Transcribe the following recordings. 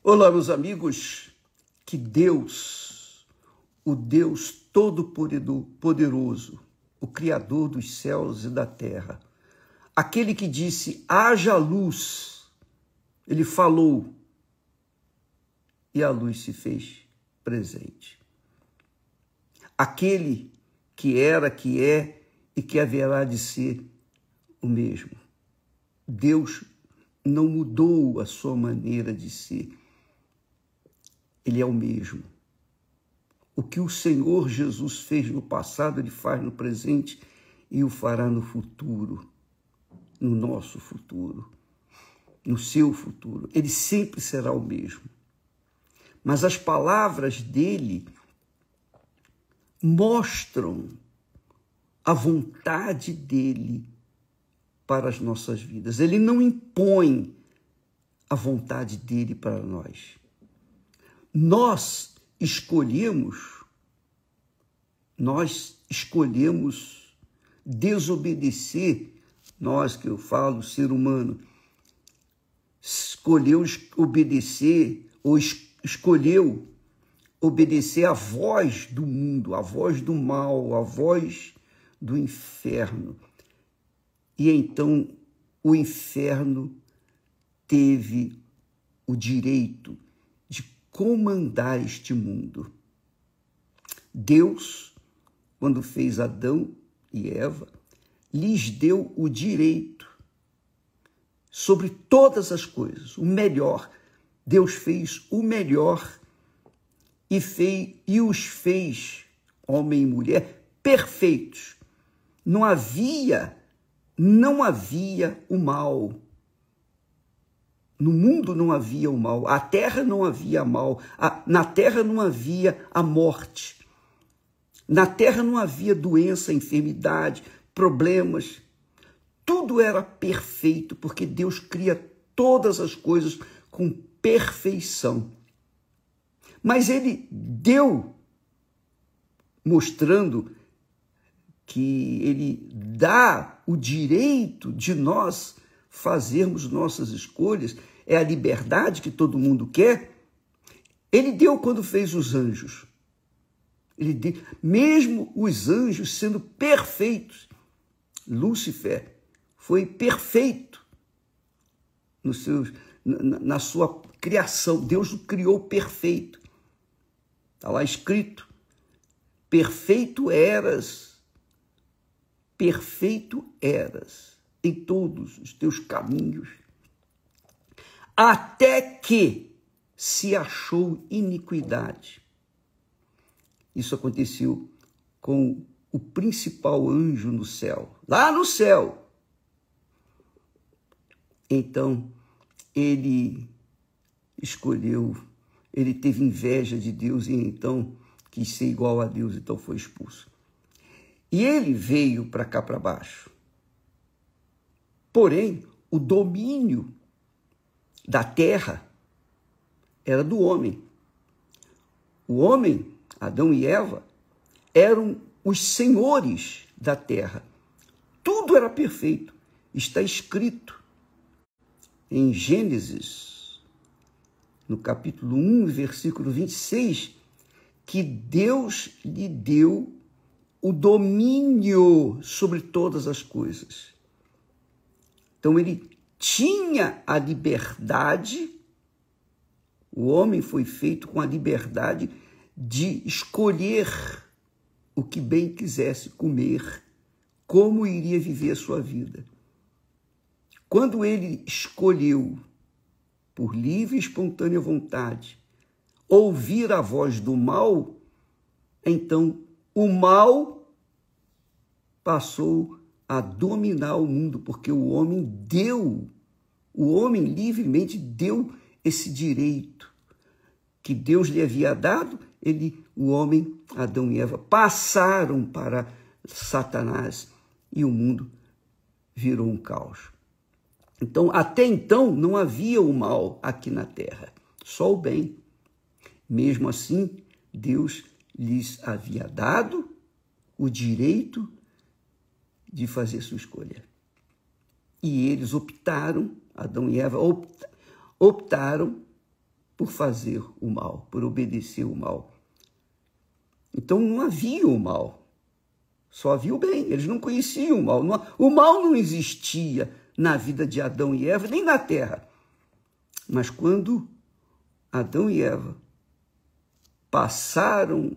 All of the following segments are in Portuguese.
Olá, meus amigos, que Deus, o Deus Todo-Poderoso, o Criador dos céus e da terra, aquele que disse, haja luz, ele falou e a luz se fez presente. Aquele que era, que é e que haverá de ser o mesmo. Deus não mudou a sua maneira de ser. Ele é o mesmo. O que o Senhor Jesus fez no passado, ele faz no presente e o fará no futuro, no nosso futuro, no seu futuro. Ele sempre será o mesmo. Mas as palavras dele mostram a vontade dele para as nossas vidas. Ele não impõe a vontade dele para nós. Nós escolhemos desobedecer, nós que eu falo, ser humano, escolheu obedecer ou escolheu obedecer à voz do mundo, à voz do mal, à voz do inferno. E então o inferno teve o direito de comandar este mundo. Deus, quando fez Adão e Eva, lhes deu o direito sobre todas as coisas, o melhor. Deus fez o melhor e os fez, homem e mulher, perfeitos. Não havia o mal. No mundo não havia o mal, a terra não havia mal, na terra não havia a morte, na terra não havia doença, enfermidade, problemas. Tudo era perfeito, porque Deus cria todas as coisas com perfeição. Mas ele deu, mostrando que ele dá o direito de nós fazermos nossas escolhas, é a liberdade que todo mundo quer. Ele deu quando fez os anjos. Ele deu, mesmo os anjos sendo perfeitos. Lúcifer foi perfeito na sua criação. Deus o criou perfeito. Está lá escrito, perfeito eras em todos os teus caminhos, até que se achou iniquidade. Isso aconteceu com o principal anjo no céu, lá no céu. Então, ele escolheu, ele teve inveja de Deus e então quis ser igual a Deus, então foi expulso. E ele veio para cá para baixo. Porém, o domínio da terra era do homem. O homem, Adão e Eva, eram os senhores da terra. Tudo era perfeito. Está escrito em Gênesis, no capítulo 1, versículo 26, que Deus lhe deu o domínio sobre todas as coisas. Então, ele tinha a liberdade, o homem foi feito com a liberdade de escolher o que bem quisesse comer, como iria viver a sua vida. Quando ele escolheu, por livre e espontânea vontade, ouvir a voz do mal, então o mal passou a dominar o mundo, porque o homem livremente deu esse direito que Deus lhe havia dado. O homem, Adão e Eva, passaram para Satanás e o mundo virou um caos. Então, até então, não havia o mal aqui na terra, só o bem. Mesmo assim, Deus lhes havia dado o direito de fazer sua escolha. E eles optaram, Adão e Eva optaram por fazer o mal, por obedecer o mal. Então não havia o mal, só havia o bem. Eles não conheciam o mal. O mal não existia na vida de Adão e Eva, nem na terra. Mas quando Adão e Eva passaram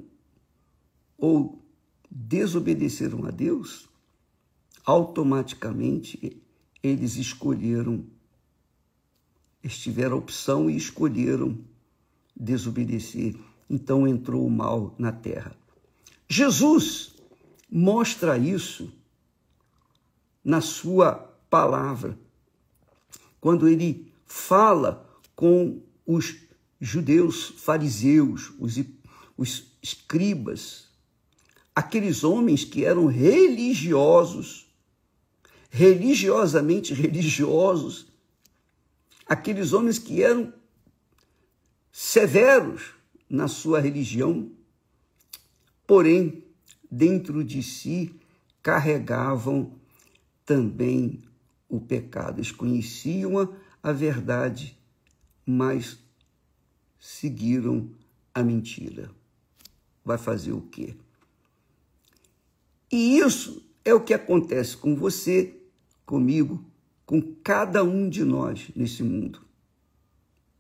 ou desobedeceram a Deus, automaticamente eles tiveram a opção e escolheram desobedecer. Então entrou o mal na terra. Jesus mostra isso na sua palavra, quando ele fala com os judeus fariseus, os escribas, aqueles homens que eram religiosamente religiosos, aqueles homens que eram severos na sua religião, porém, dentro de si, carregavam também o pecado. Eles conheciam a verdade, mas seguiram a mentira. Vai fazer o quê? E isso é o que acontece com você, comigo, com cada um de nós nesse mundo.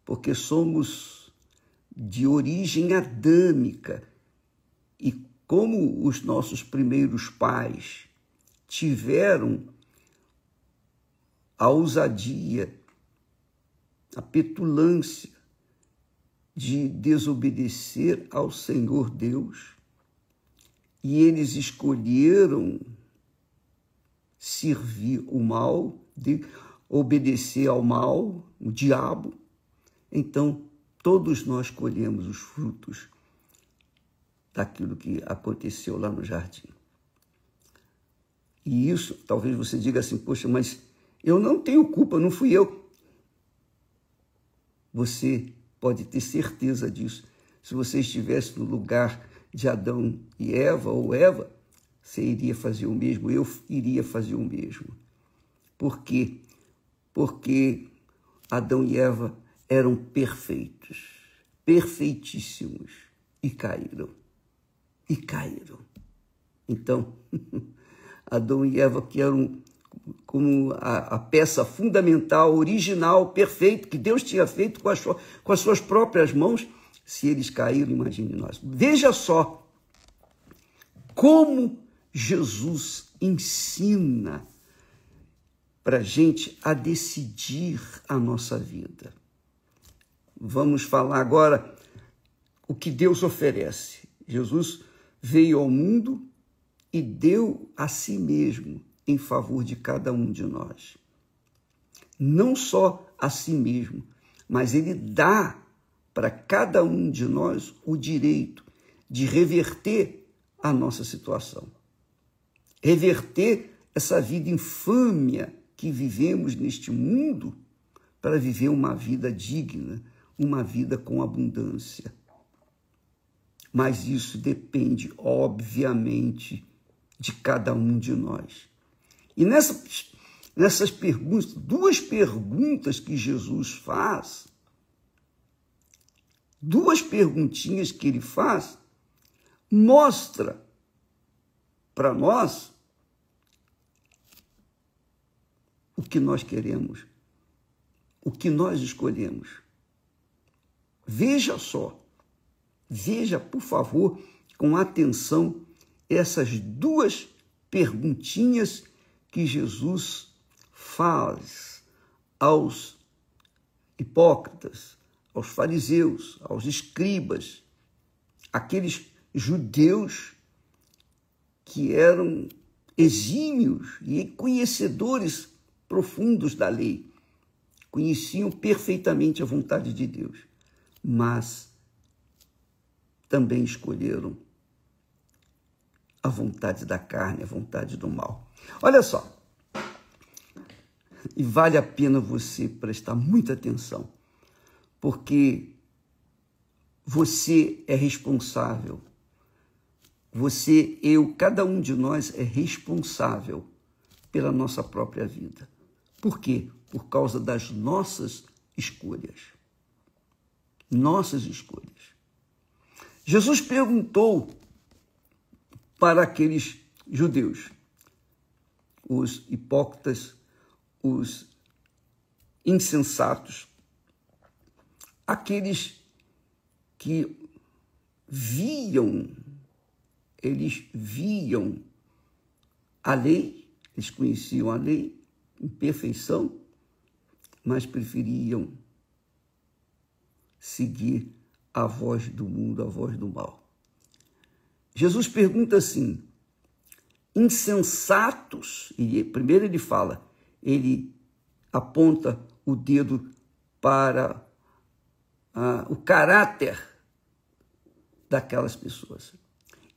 Porque somos de origem adâmica e como os nossos primeiros pais tiveram a ousadia, a petulância de desobedecer ao Senhor Deus, e eles escolheram servir o mal, de obedecer ao mal, o diabo. Então, todos nós colhemos os frutos daquilo que aconteceu lá no jardim. E isso, talvez você diga assim, poxa, mas eu não tenho culpa, não fui eu. Você pode ter certeza disso. Se você estivesse no lugar de Adão e Eva, ou Eva, você iria fazer o mesmo, eu iria fazer o mesmo. Por quê? Porque Adão e Eva eram perfeitos, perfeitíssimos, e caíram. Então, Adão e Eva, que eram como a peça fundamental, original, perfeita, que Deus tinha feito com as suas próprias mãos, se eles caíram, imagine nós. Veja só como Jesus ensina para a gente a decidir a nossa vida. Vamos falar agora o que Deus oferece. Jesus veio ao mundo e deu a si mesmo em favor de cada um de nós. Não só a si mesmo, mas ele dá para cada um de nós o direito de reverter a nossa situação. Reverter essa vida infâmia que vivemos neste mundo para viver uma vida digna, uma vida com abundância. Mas isso depende, obviamente, de cada um de nós. E nessas perguntas, duas perguntas que Jesus faz, duas perguntinhas que ele faz, mostra para nós o que nós queremos, o que nós escolhemos. Veja só, veja, por favor, com atenção, essas duas perguntinhas que Jesus faz aos hipócritas, aos fariseus, aos escribas, aqueles judeus que eram exímios e conhecedores profundos da lei, conheciam perfeitamente a vontade de Deus, mas também escolheram a vontade da carne, a vontade do mal. Olha só, e vale a pena você prestar muita atenção, porque você é responsável. Você, eu, cada um de nós é responsável pela nossa própria vida. Por quê? Por causa das nossas escolhas. nossas escolhas. Jesus perguntou para aqueles judeus, os hipócritas, os insensatos, aqueles que eles viam a lei, eles conheciam a lei em perfeição, mas preferiam seguir a voz do mundo, a voz do mal. Jesus pergunta assim, insensatos, e primeiro ele aponta o dedo para o caráter daquelas pessoas.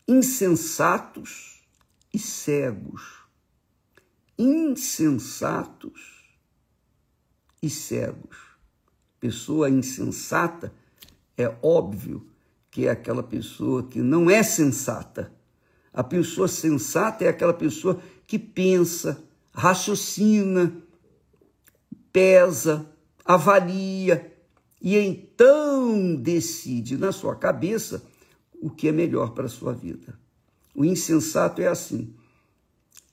Insensatos e cegos. Insensatos e cegos. Pessoa insensata, é óbvio que é aquela pessoa que não é sensata. A pessoa sensata é aquela pessoa que pensa, raciocina, pesa, avalia e então decide na sua cabeça o que é melhor para a sua vida. O insensato é assim.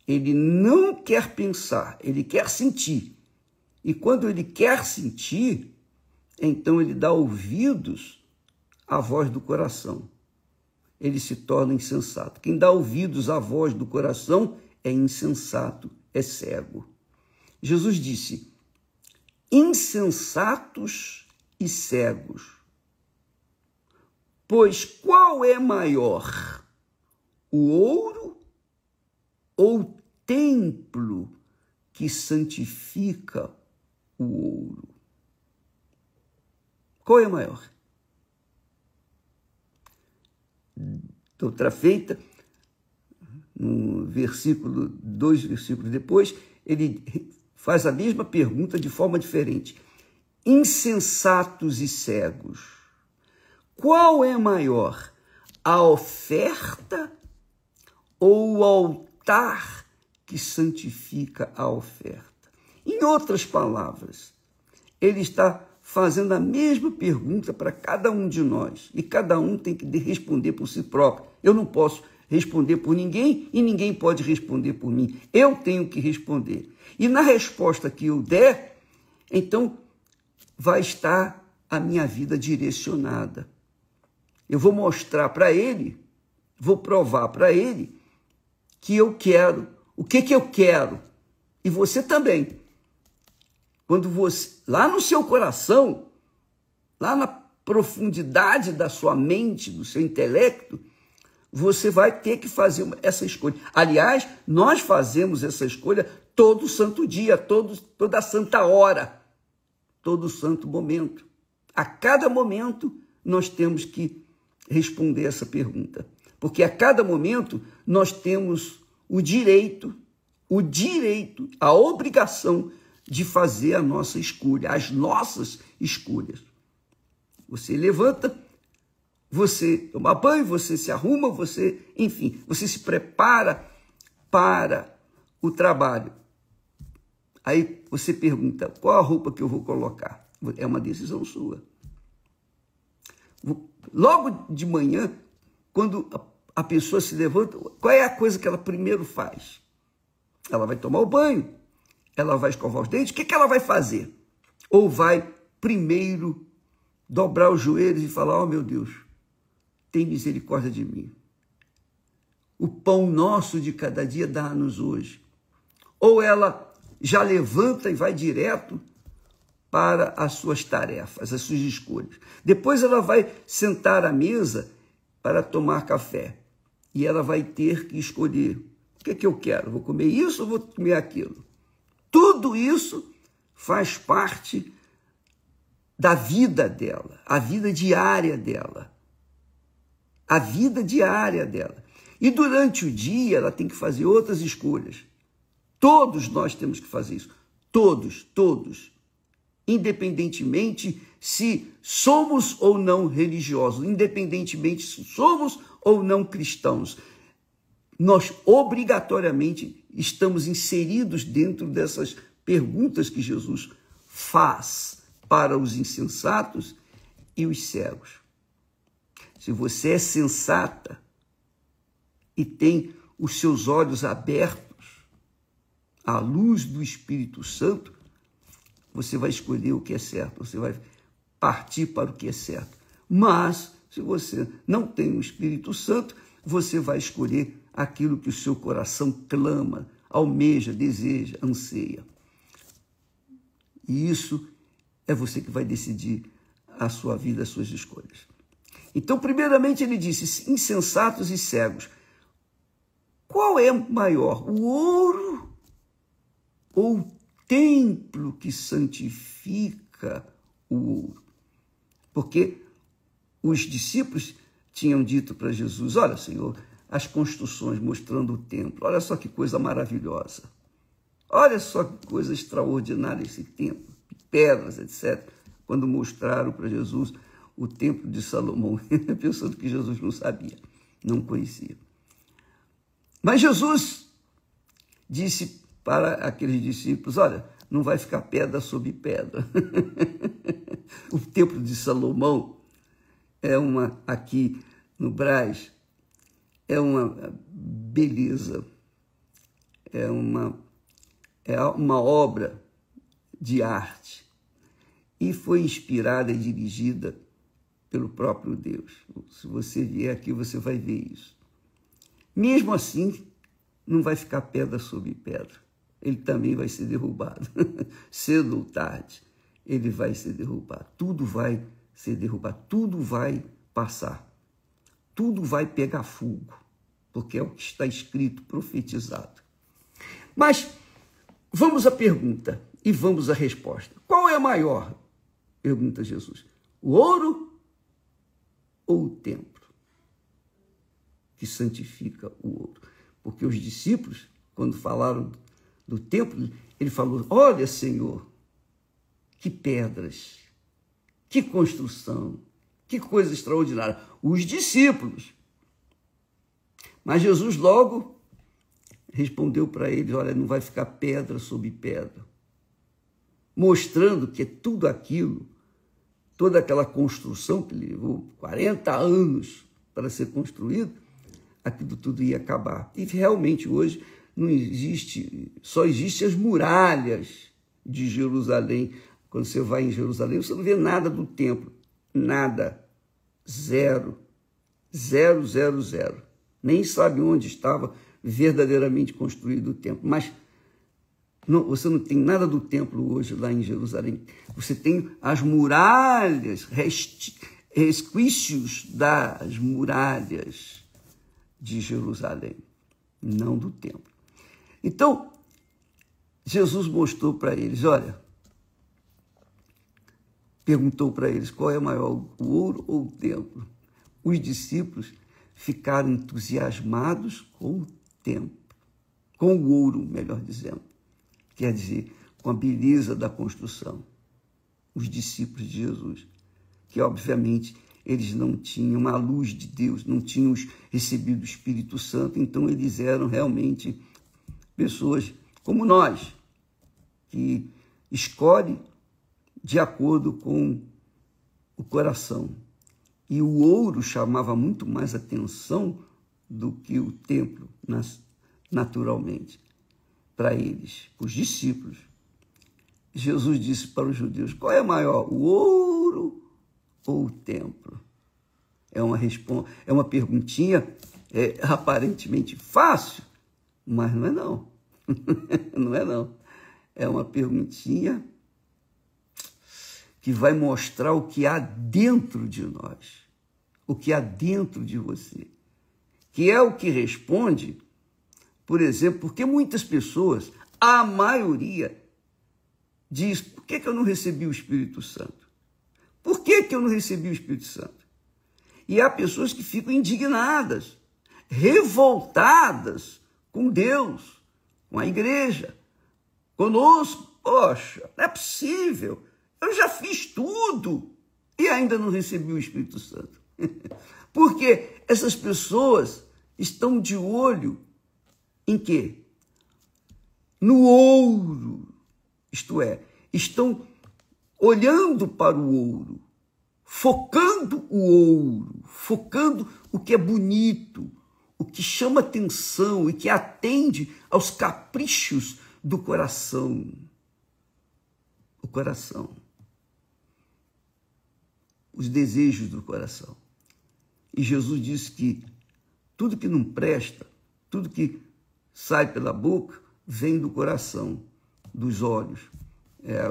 Ele não quer pensar, ele quer sentir. E quando ele quer sentir, então ele dá ouvidos à voz do coração. Ele se torna insensato. Quem dá ouvidos à voz do coração é insensato, é cego. Jesus disse, insensatos e cegos. Pois qual é maior, o ouro ou o templo que santifica o ouro? Qual é maior? Outra feita, no versículo, 2 versículos depois, ele faz a mesma pergunta de forma diferente. Insensatos e cegos, qual é maior, a oferta ou o altar que santifica a oferta? Em outras palavras, ele está fazendo a mesma pergunta para cada um de nós, e cada um tem que responder por si próprio. Eu não posso responder por ninguém e ninguém pode responder por mim. Eu tenho que responder. E na resposta que eu der, então vai estar a minha vida direcionada. Eu vou mostrar para ele, vou provar para ele que eu quero, o que eu quero. E você também. Quando você, lá no seu coração, lá na profundidade da sua mente, do seu intelecto, você vai ter que fazer essa escolha. Aliás, nós fazemos essa escolha todo santo dia, toda santa hora, todo santo momento. A cada momento, nós temos que responder essa pergunta. Porque a cada momento, nós temos o direito, a obrigação de fazer a nossa escolha, as nossas escolhas. Você levanta, você toma banho, você se arruma, enfim, você se prepara para o trabalho. Aí você pergunta, qual a roupa que eu vou colocar? É uma decisão sua. Logo de manhã, quando a pessoa se levanta, qual é a coisa que ela primeiro faz? Ela vai tomar o banho, ela vai escovar os dentes, o que ela vai fazer? Ou vai primeiro dobrar os joelhos e falar, oh meu Deus, tem misericórdia de mim. O pão nosso de cada dia dá-nos hoje. Ou ela já levanta e vai direto para as suas tarefas, as suas escolhas. Depois ela vai sentar à mesa para tomar café. E ela vai ter que escolher, o que eu quero? Vou comer isso ou vou comer aquilo? Tudo isso faz parte da vida dela, a vida diária dela. A vida diária dela. E durante o dia ela tem que fazer outras escolhas. Todos nós temos que fazer isso. Todos. Independentemente se somos ou não religiosos, independentemente se somos ou não cristãos. Nós obrigatoriamente estamos inseridos dentro dessas perguntas que Jesus faz para os insensatos e os cegos. Se você é sensata e tem os seus olhos abertos à luz do Espírito Santo, você vai escolher o que é certo, você vai partir para o que é certo. Mas, se você não tem o Espírito Santo, você vai escolher aquilo que o seu coração clama, almeja, deseja, anseia. E isso é você que vai decidir a sua vida, as suas escolhas. Então, primeiramente, ele disse, insensatos e cegos. Qual é maior, o ouro ou o templo que santifica o ouro? Porque os discípulos tinham dito para Jesus, olha, Senhor, as construções mostrando o templo, olha só que coisa maravilhosa. Olha só que coisa extraordinária esse templo, pedras, etc. Quando mostraram para Jesus o templo de Salomão, pensando que Jesus não sabia, não conhecia. Mas Jesus disse para aqueles discípulos, olha, não vai ficar pedra sobre pedra. O templo de Salomão aqui no Brás, é uma beleza, é uma obra de arte e foi inspirada e dirigida pelo próprio Deus. Se você vier aqui, você vai ver isso. Mesmo assim, não vai ficar pedra sobre pedra. Ele também vai ser derrubado. Cedo ou tarde, ele vai ser derrubado. Tudo vai ser derrubado, tudo vai passar. Tudo vai pegar fogo, porque é o que está escrito, profetizado. Mas vamos à pergunta e vamos à resposta. Qual é maior? Pergunta Jesus. O ouro ou o templo que santifica o ouro? Porque os discípulos, quando falaram do templo, ele falou, olha, Senhor, que pedras, que construção, que coisa extraordinária. Os discípulos. Mas Jesus logo respondeu para eles, olha, não vai ficar pedra sobre pedra. Mostrando que tudo aquilo, toda aquela construção que levou 40 anos para ser construído, aquilo tudo ia acabar. E realmente hoje não existe, só existem as muralhas de Jerusalém. Quando você vai em Jerusalém, você não vê nada do templo. Nada. Zero. Zero, zero, zero. Nem sabe onde estava verdadeiramente construído o templo. Mas você não tem nada do templo hoje lá em Jerusalém. Você tem as muralhas, resquícios das muralhas de Jerusalém, não do templo. Então, Jesus mostrou para eles, olha, perguntou para eles qual é maior, o ouro ou o templo? Os discípulos ficaram entusiasmados com o templo, com o ouro, melhor dizendo. Quer dizer, com a beleza da construção. Os discípulos de Jesus, que obviamente eles não tinham a luz de Deus, não tinham recebido o Espírito Santo, então eles eram realmente pessoas como nós, que escolhem de acordo com o coração. E o ouro chamava muito mais atenção do que o templo, naturalmente, para eles, os discípulos. Jesus disse para os judeus, qual é maior, o ouro ou o templo? É uma perguntinha aparentemente fácil, mas não é não. Não é não. É uma perguntinha que vai mostrar o que há dentro de nós, o que há dentro de você, que é o que responde, por exemplo, porque muitas pessoas, a maioria, diz, por que eu não recebi o Espírito Santo? Por que eu não recebi o Espírito Santo? E há pessoas que ficam indignadas, revoltadas com Deus, com a igreja, conosco. Poxa, não é possível. Eu já fiz tudo e ainda não recebi o Espírito Santo. Porque essas pessoas estão de olho em quê? No ouro. Isto é, estão olhando para o ouro, focando o ouro, focando o que é bonito, o que chama atenção e que atende aos caprichos do coração. O coração. Os desejos do coração. E Jesus disse que tudo que não presta, tudo que sai pela boca, vem do coração, dos olhos.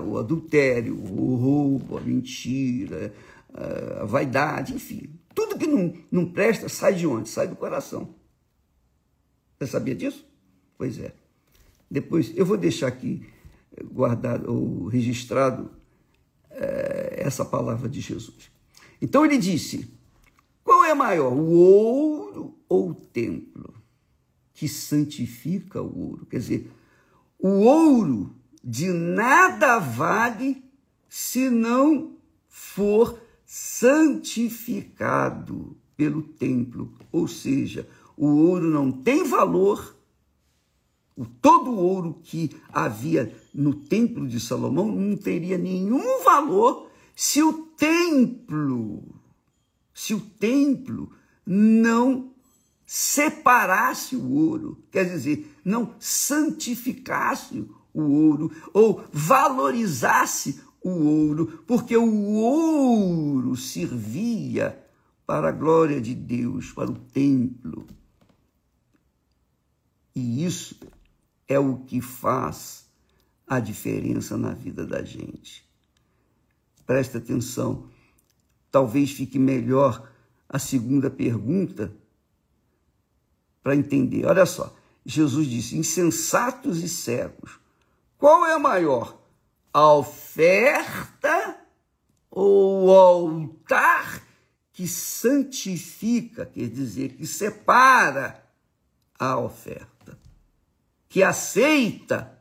O adultério, o roubo, a mentira, a vaidade, enfim. Tudo que não presta sai de onde? Sai do coração. Você sabia disso? Pois é. Depois, eu vou deixar aqui guardado ou registrado essa palavra de Jesus. Então ele disse, qual é maior, o ouro ou o templo que santifica o ouro? Quer dizer, o ouro de nada vale se não for santificado pelo templo. Ou seja, o ouro não tem valor. Todo o ouro que havia no templo de Salomão não teria nenhum valor se o templo não separasse o ouro, quer dizer, não santificasse o ouro ou valorizasse o ouro, porque o ouro servia para a glória de Deus, para o templo. E isso é o que faz a diferença na vida da gente. Presta atenção, talvez fique melhor a segunda pergunta para entender. Olha só, Jesus disse, insensatos e cegos, qual é maior, a oferta ou o altar que santifica, quer dizer, que separa a oferta, que aceita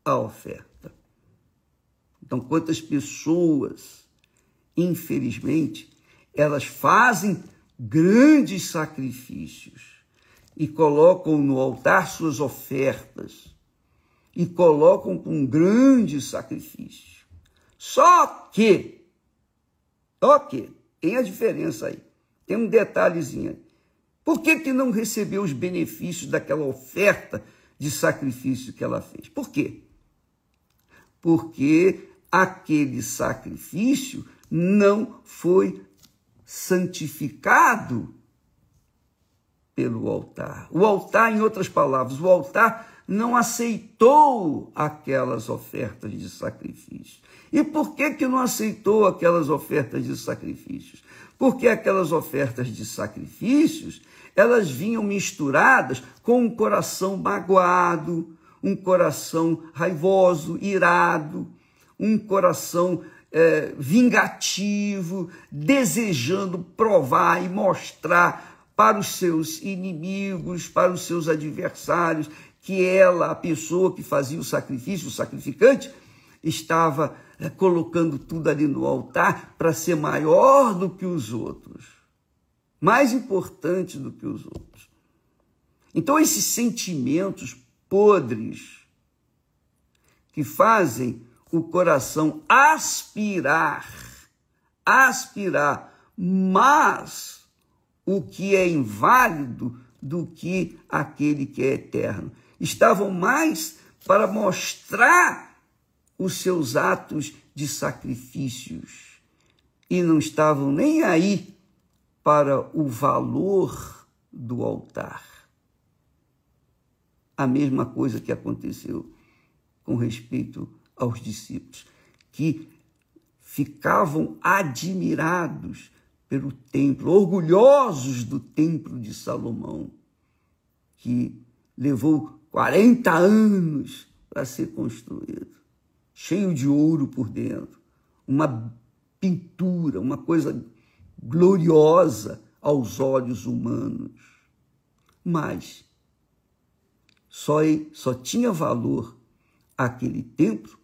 a oferta? Então, quantas pessoas, infelizmente, elas fazem grandes sacrifícios e colocam no altar suas ofertas e colocam com grandes sacrifícios. Só que, tem a diferença aí, tem um detalhezinho aí. Por que não recebeu os benefícios daquela oferta de sacrifício que ela fez? Por quê? Porque aquele sacrifício não foi santificado pelo altar. O altar, em outras palavras, o altar não aceitou aquelas ofertas de sacrifício. E por que não aceitou aquelas ofertas de sacrifícios? Porque aquelas ofertas de sacrifícios, elas vinham misturadas com um coração magoado, um coração raivoso, irado, um coração vingativo, desejando provar e mostrar para os seus inimigos, para os seus adversários, que ela, a pessoa que fazia o sacrifício, o sacrificante, estava colocando tudo ali no altar para ser maior do que os outros, mais importante do que os outros. Então, esses sentimentos podres que fazem o coração aspirar, mas o que é inválido do que aquele que é eterno. Estavam mais para mostrar os seus atos de sacrifícios e não estavam nem aí para o valor do altar. A mesma coisa que aconteceu com respeito aos discípulos, que ficavam admirados pelo templo, orgulhosos do templo de Salomão, que levou 40 anos para ser construído, cheio de ouro por dentro, uma pintura, uma coisa gloriosa aos olhos humanos. Mas só tinha valor aquele templo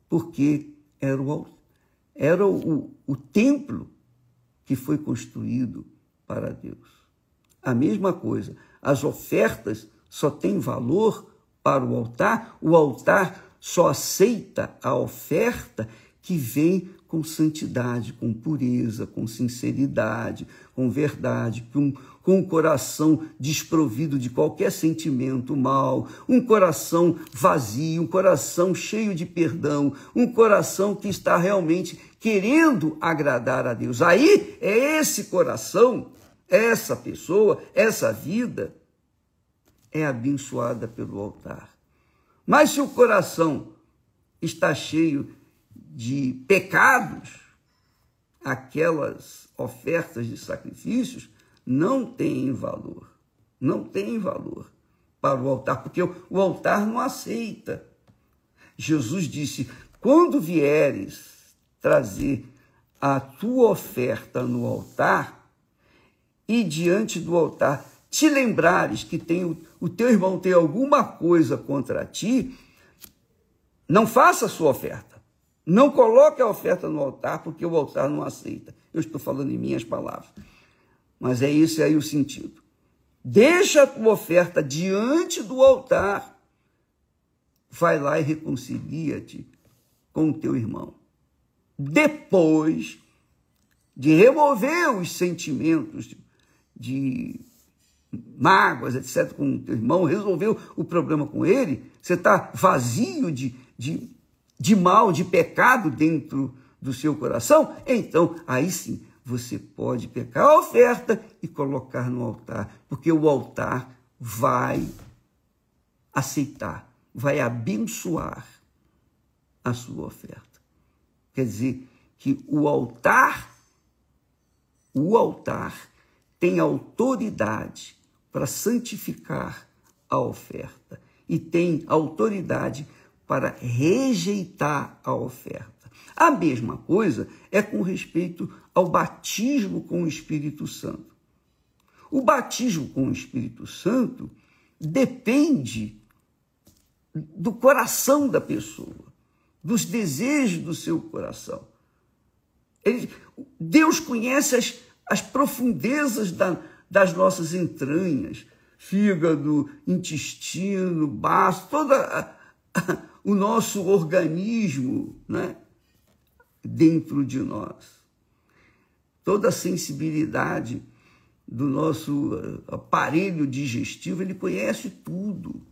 porque era o templo que foi construído para Deus. A mesma coisa, as ofertas só têm valor para o altar só aceita a oferta que vem com santidade, com pureza, com sinceridade, com verdade, com um coração desprovido de qualquer sentimento mal, um coração vazio, um coração cheio de perdão, um coração que está realmente querendo agradar a Deus. Aí é esse coração, essa pessoa, essa vida é abençoada pelo altar. Mas se o coração está cheio de pecados, aquelas ofertas de sacrifícios não têm valor. Não tem valor para o altar, porque o altar não aceita. Jesus disse, quando vieres trazer a tua oferta no altar e diante do altar te lembrares que o teu irmão tem alguma coisa contra ti, não faça a sua oferta. Não coloque a oferta no altar, porque o altar não aceita. Eu estou falando em minhas palavras. Mas é esse aí o sentido. Deixa a tua oferta diante do altar. Vai lá e reconcilia-te com o teu irmão. Depois de remover os sentimentos de mágoas, etc., com o teu irmão, resolveu o problema com ele, você está vazio de mal, de pecado dentro do seu coração, então aí sim você pode pecar a oferta e colocar no altar, porque o altar vai aceitar, vai abençoar a sua oferta. Quer dizer que o altar tem autoridade para santificar a oferta e tem autoridade para rejeitar a oferta. A mesma coisa é com respeito ao batismo com o Espírito Santo. O batismo com o Espírito Santo depende do coração da pessoa, dos desejos do seu coração. Deus conhece as profundezas das nossas entranhas, fígado, intestino, baço, todo o nosso organismo, né, dentro de nós. Toda a sensibilidade do nosso aparelho digestivo, ele conhece tudo.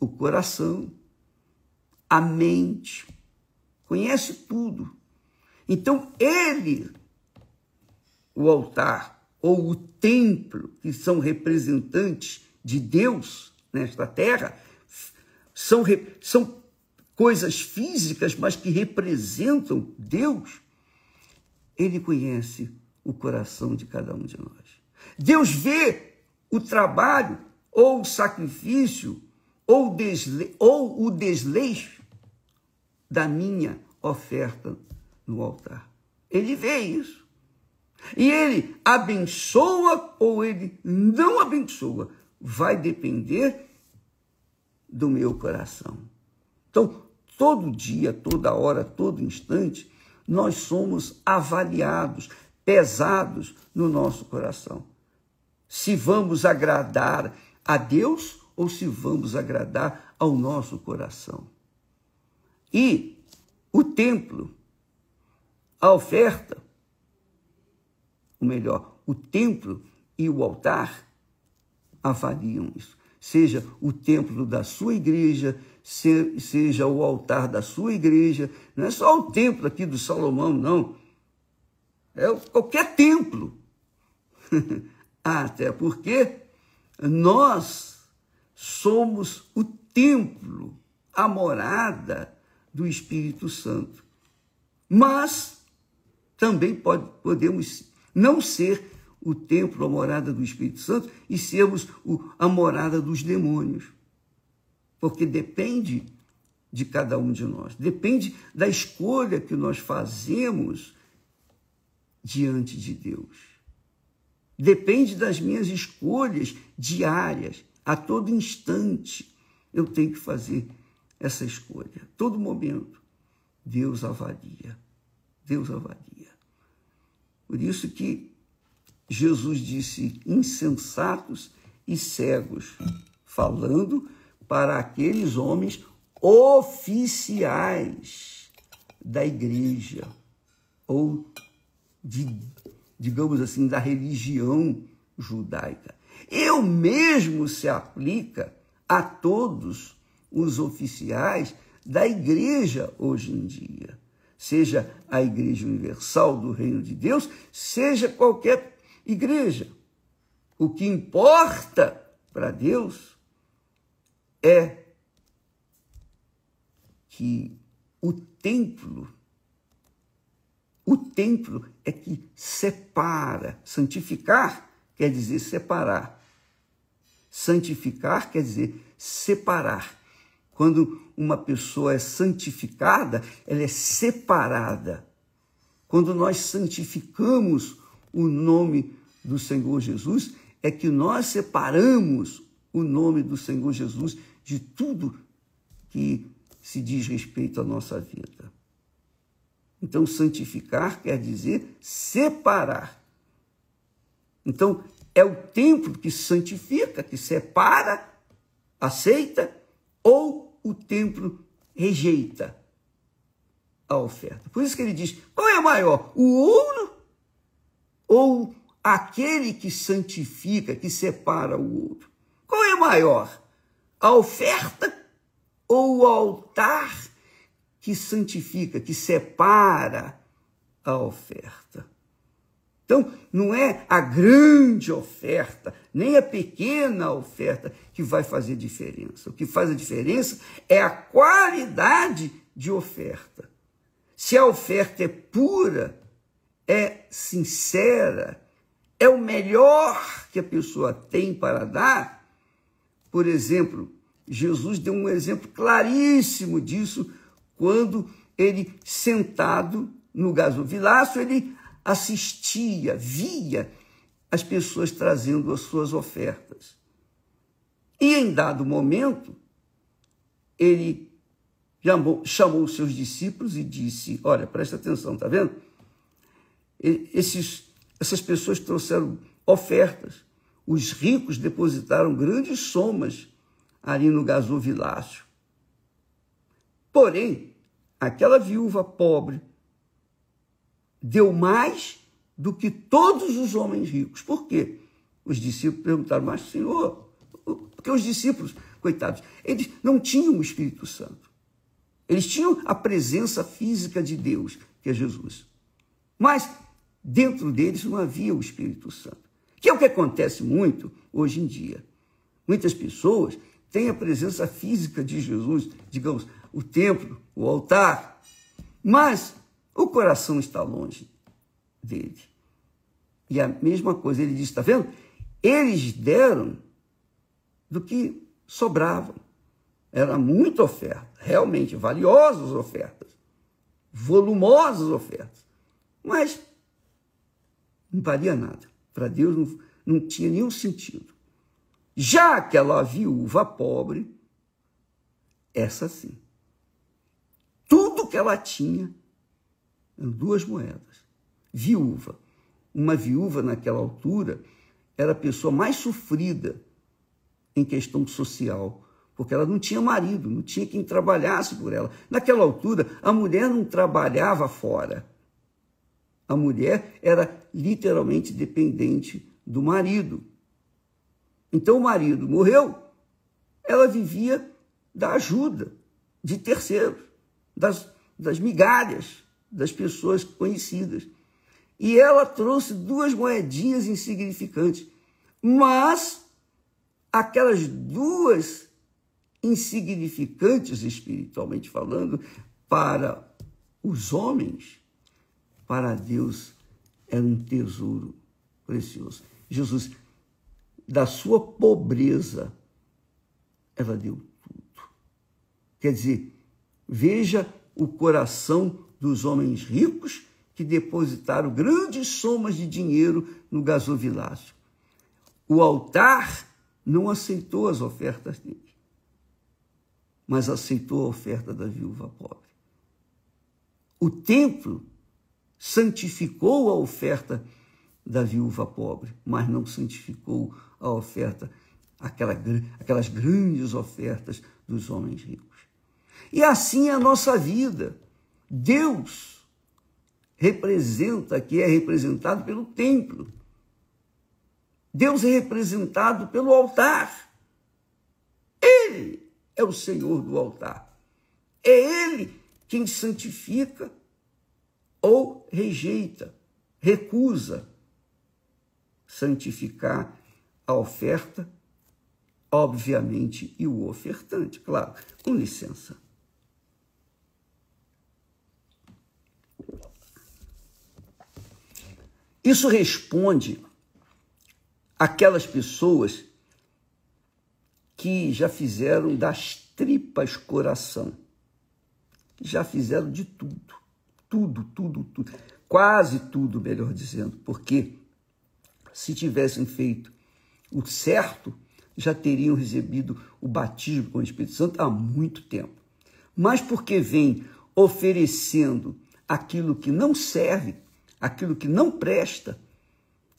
O coração, a mente, conhece tudo. Então, o altar ou o templo, que são representantes de Deus nesta terra, são coisas físicas, mas que representam Deus. Ele conhece o coração de cada um de nós. Deus vê o trabalho, ou o sacrifício, ou o desleixo da minha oferta no altar. Ele vê isso. E ele abençoa ou ele não abençoa. Vai depender do meu coração. Então, todo dia, toda hora, todo instante, nós somos avaliados, pesados no nosso coração. Se vamos agradar a Deus ou se vamos agradar ao nosso coração. E o templo, a oferta, ou melhor, o templo e o altar avaliam isso. Seja o templo da sua igreja, seja o altar da sua igreja, não é só o templo aqui do Salomão, não. É qualquer templo. Até porque nós somos o templo, a morada do Espírito Santo. Mas também podemos não ser o templo, a morada do Espírito Santo, e sermos a morada dos demônios. Porque depende de cada um de nós. Depende da escolha que nós fazemos diante de Deus. Depende das minhas escolhas diárias. A todo instante eu tenho que fazer essa escolha. A todo momento, Deus avalia. Deus avalia. Por isso que Jesus disse, insensatos e cegos, falando para aqueles homens oficiais da igreja, ou digamos assim, da religião judaica. E o mesmo se aplica a todos os oficiais da igreja hoje em dia, seja a Igreja Universal do Reino de Deus, seja qualquer igreja. O que importa para Deus é que o templo é que separa. Santificar quer dizer separar. Santificar quer dizer separar. Quando uma pessoa é santificada, ela é separada. Quando nós santificamos o nome do Senhor Jesus, é que nós separamos o nome do Senhor Jesus de tudo que se diz respeito à nossa vida. Então, santificar quer dizer separar. Então, é o templo que santifica, que separa, aceita, ou o templo rejeita a oferta. Por isso que ele diz, qual é maior, o ouro ou aquele que santifica, que separa o ouro? Qual é maior, a oferta ou o altar que santifica, que separa a oferta? Então, não é a grande oferta, nem a pequena oferta que vai fazer diferença. O que faz a diferença é a qualidade de oferta. Se a oferta é pura, é sincera, é o melhor que a pessoa tem para dar. Por exemplo, Jesus deu um exemplo claríssimo disso quando ele, sentado no gasofilácio, ele assistia, via as pessoas trazendo as suas ofertas. E em dado momento, ele chamou os seus discípulos e disse, olha, presta atenção, tá vendo? Essas pessoas trouxeram ofertas. Os ricos depositaram grandes somas ali no gasofilácio. Porém, aquela viúva pobre deu mais do que todos os homens ricos. Por quê? Os discípulos perguntaram, mas Senhor, porque os discípulos, coitados, eles não tinham o Espírito Santo. Eles tinham a presença física de Deus, que é Jesus. Mas dentro deles não havia o Espírito Santo, que é o que acontece muito hoje em dia. Muitas pessoas têm a presença física de Jesus, digamos, o templo, o altar, mas o coração está longe dele. E a mesma coisa, ele disse, está vendo? Eles deram do que sobravam. Era muita oferta, realmente valiosas ofertas, volumosas ofertas, mas não valia nada. Para Deus não tinha nenhum sentido. Já aquela viúva pobre, essa sim, tudo que ela tinha eram 2 moedas. Viúva. Uma viúva, naquela altura, era a pessoa mais sofrida em questão social, porque ela não tinha marido, não tinha quem trabalhasse por ela. Naquela altura, a mulher não trabalhava fora. A mulher era literalmente dependente do marido. Então, o marido morreu, ela vivia da ajuda de terceiros, das migalhas das pessoas conhecidas. E ela trouxe 2 moedinhas insignificantes. Mas aquelas 2 insignificantes, espiritualmente falando, para os homens, para Deus, era um tesouro precioso. Jesus, da sua pobreza, ela deu tudo. Quer dizer, veja o coração dos homens ricos que depositaram grandes somas de dinheiro no gasofilácio. O altar não aceitou as ofertas dele, mas aceitou a oferta da viúva pobre. O templo santificou a oferta da viúva pobre, mas não santificou a oferta, aquelas grandes ofertas dos homens ricos. E assim é a nossa vida. Deus representa, que é representado pelo templo. Deus é representado pelo altar. Ele é o Senhor do altar. É Ele quem santifica ou rejeita, recusa santificar a oferta, obviamente, e o ofertante. Claro, com licença. Isso responde àquelas pessoas que já fizeram das tripas coração. Já fizeram de tudo. Tudo. Quase tudo, melhor dizendo. Porque se tivessem feito o certo, já teriam recebido o batismo com o Espírito Santo há muito tempo. Mas porque vem oferecendo aquilo que não serve, aquilo que não presta,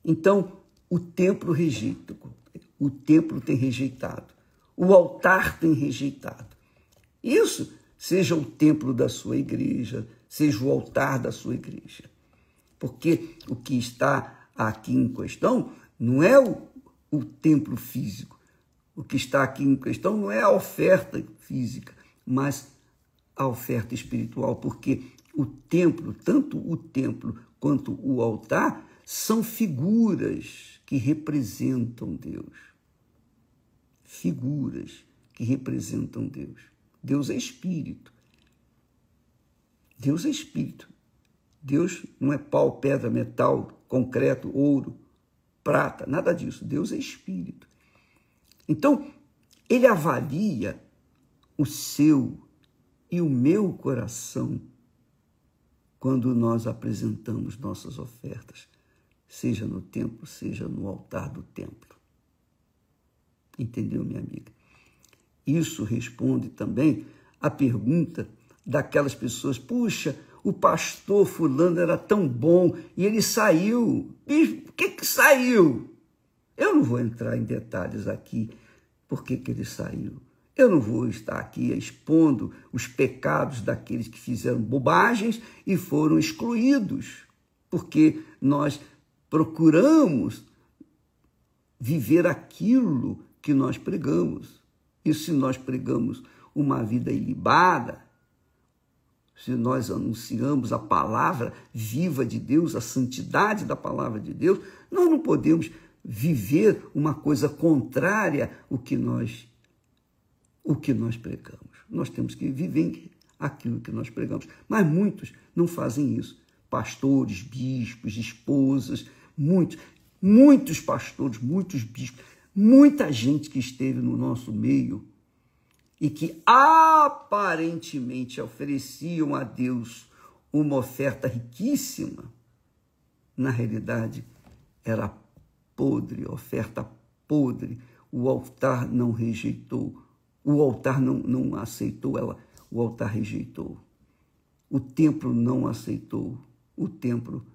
então o templo rejeita. O templo tem rejeitado. O altar tem rejeitado. Isso, seja o templo da sua igreja, seja o altar da sua igreja. Porque o que está aqui em questão não é o templo físico. O que está aqui em questão não é a oferta física, mas a oferta espiritual, porque o templo, tanto o templo quanto o altar, são figuras que representam Deus. Figuras que representam Deus. Deus é espírito. Deus é espírito. Deus não é pau, pedra, metal, concreto, ouro, prata, nada disso. Deus é espírito. Então, ele avalia o seu e o meu coração quando nós apresentamos nossas ofertas, seja no templo, seja no altar do templo. Entendeu, minha amiga? Isso responde também à pergunta daquelas pessoas: puxa, o pastor fulano era tão bom e ele saiu. Bispo, por que saiu? Eu não vou entrar em detalhes aqui por que ele saiu. Eu não vou estar aqui expondo os pecados daqueles que fizeram bobagens e foram excluídos, porque nós procuramos viver aquilo que nós pregamos. E se nós pregamos uma vida ilibada, se nós anunciamos a palavra viva de Deus, a santidade da palavra de Deus, nós não podemos viver uma coisa contrária ao que nós pregamos. Nós temos que viver aquilo que nós pregamos. Mas muitos não fazem isso. Pastores, bispos, esposas, muitos pastores, muitos bispos, muita gente que esteve no nosso meio e que aparentemente ofereciam a Deus uma oferta riquíssima, na realidade era podre, oferta podre. O altar não rejeitou, o altar não aceitou ela, o altar rejeitou. O templo não aceitou, o templo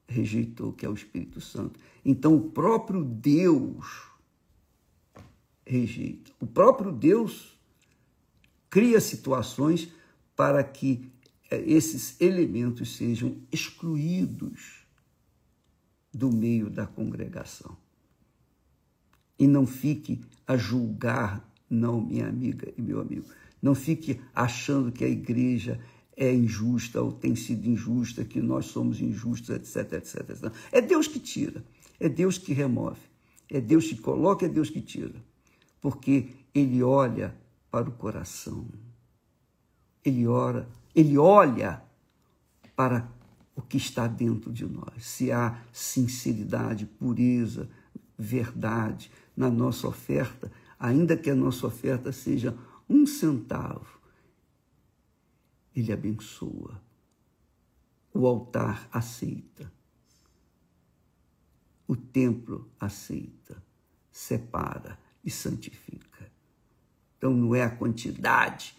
rejeitou, que é o Espírito Santo. Então o próprio Deus rejeita. O próprio Deus cria situações para que esses elementos sejam excluídos do meio da congregação. E não fique a julgar, não, minha amiga e meu amigo, não fique achando que a igreja é injusta ou tem sido injusta, que nós somos injustos, etc, etc, etc. É Deus que tira, é Deus que remove, é Deus que coloca, é Deus que tira. Porque Ele olha para o coração. Ele olha para o que está dentro de nós. Se há sinceridade, pureza, verdade na nossa oferta, ainda que a nossa oferta seja 1 centavo, Ele abençoa. O altar aceita. O templo aceita, separa e santifica. Então não é a quantidade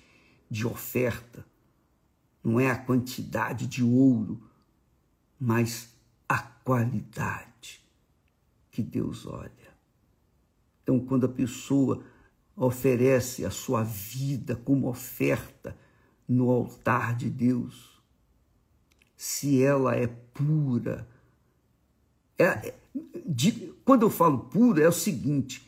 de oferta, não é a quantidade de ouro, mas a qualidade que Deus olha. Então, quando a pessoa oferece a sua vida como oferta no altar de Deus, se ela é pura. Quando eu falo pura, é o seguinte: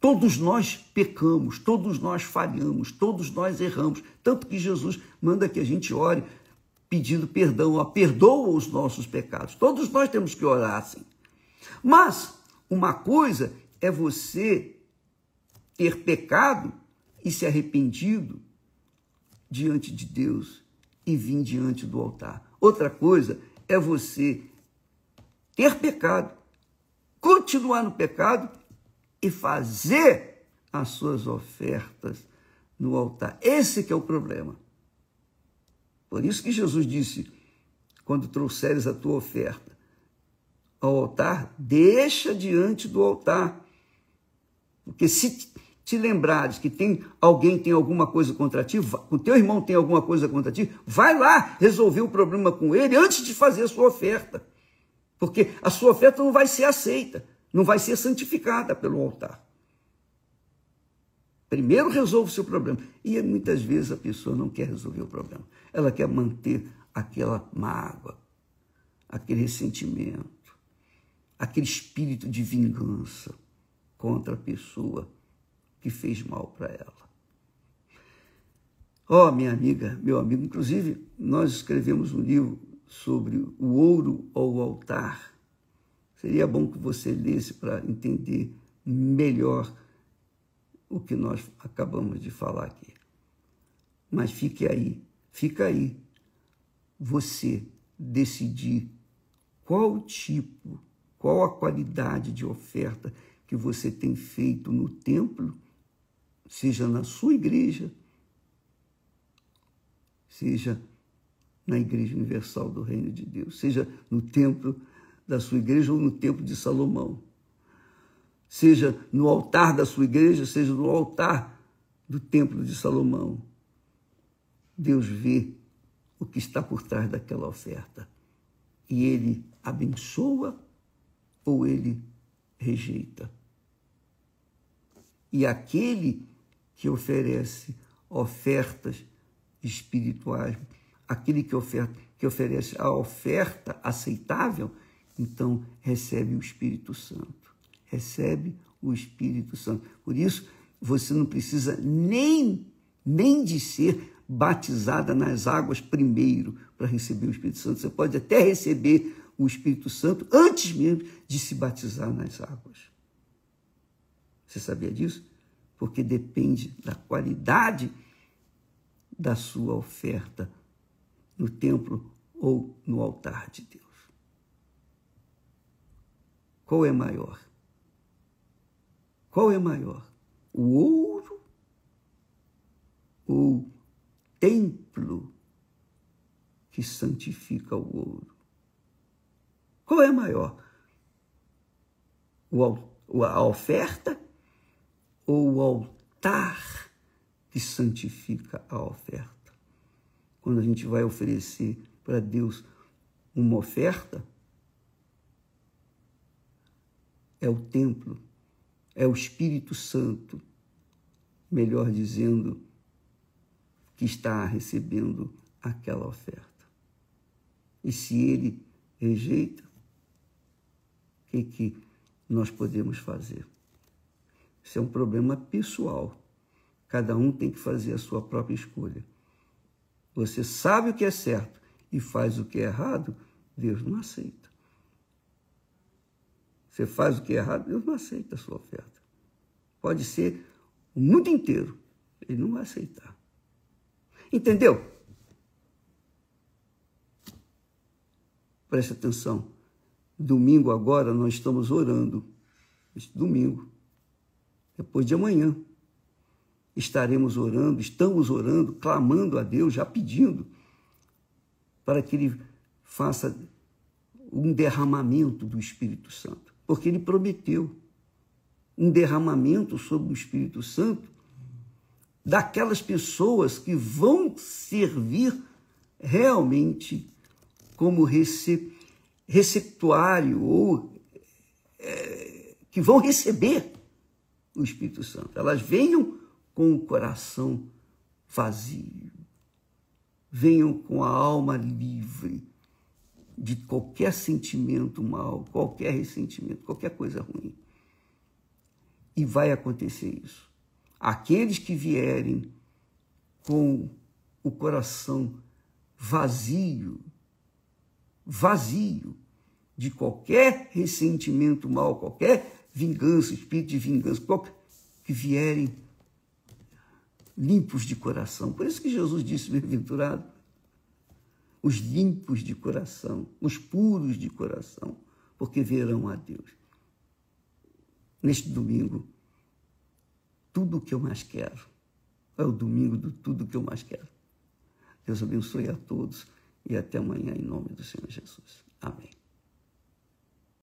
todos nós pecamos, todos nós falhamos, todos nós erramos, tanto que Jesus manda que a gente ore pedindo perdão, perdoa os nossos pecados. Todos nós temos que orar assim. Mas uma coisa é você ter pecado e se arrependido diante de Deus e vir diante do altar. Outra coisa é você ter pecado, continuar no pecado e fazer as suas ofertas no altar. Esse que é o problema. Por isso que Jesus disse, quando trouxeres a tua oferta ao altar, deixa diante do altar. Porque se te lembrares que alguém tem alguma coisa contra ti, o teu irmão tem alguma coisa contra ti, vai lá resolver o problema com ele antes de fazer a sua oferta. Porque a sua oferta não vai ser aceita, não vai ser santificada pelo altar. Primeiro resolve o seu problema. E muitas vezes a pessoa não quer resolver o problema. Ela quer manter aquela mágoa, aquele ressentimento, aquele espírito de vingança contra a pessoa que fez mal para ela. Minha amiga, meu amigo, inclusive nós escrevemos um livro sobre o ouro ao altar. Seria bom que você lesse para entender melhor o que nós acabamos de falar aqui. Mas fica aí, você decidir qual a qualidade de oferta que você tem feito no templo, seja na sua igreja, seja na Igreja Universal do Reino de Deus, seja no templo da sua igreja ou no templo de Salomão, seja no altar da sua igreja, seja no altar do templo de Salomão. Deus vê o que está por trás daquela oferta e ele abençoa ou ele rejeita. E aquele que oferece ofertas espirituais, aquele que oferece a oferta aceitável, então recebe o Espírito Santo. Recebe o Espírito Santo. Por isso, você não precisa nem de ser batizada nas águas primeiro para receber o Espírito Santo. Você pode até receber o Espírito Santo antes mesmo de se batizar nas águas. Você sabia disso? Porque depende da qualidade da sua oferta no templo ou no altar de Deus. Qual é maior? Qual é maior? O ouro ou o templo que santifica o ouro? Qual é maior? A oferta ou o altar que santifica a oferta? Quando a gente vai oferecer para Deus uma oferta, é o templo, é o Espírito Santo, melhor dizendo, que está recebendo aquela oferta. E se ele rejeita, o que nós podemos fazer? Isso é um problema pessoal. Cada um tem que fazer a sua própria escolha. Você sabe o que é certo e faz o que é errado, Deus não aceita. Você faz o que é errado, Deus não aceita a sua oferta. Pode ser o mundo inteiro, ele não vai aceitar. Entendeu? Preste atenção. Domingo agora nós estamos orando. Este domingo, depois de amanhã, estamos orando, clamando a Deus, já pedindo para que Ele faça um derramamento do Espírito Santo. Porque Ele prometeu um derramamento sobre o Espírito Santo daquelas pessoas que vão servir realmente como receptuário ou que vão receber o Espírito Santo. Elas venham com o coração vazio, venham com a alma livre, de qualquer sentimento mal, qualquer ressentimento, qualquer coisa ruim. E vai acontecer isso. Aqueles que vierem com o coração vazio de qualquer ressentimento mal, qualquer vingança, espírito de vingança, que vierem limpos de coração. Por isso que Jesus disse, bem-aventurado, os limpos de coração, os puros de coração, porque verão a Deus. Neste domingo, tudo o que eu mais quero é o domingo do tudo que eu mais quero. Deus abençoe a todos e até amanhã, em nome do Senhor Jesus. Amém.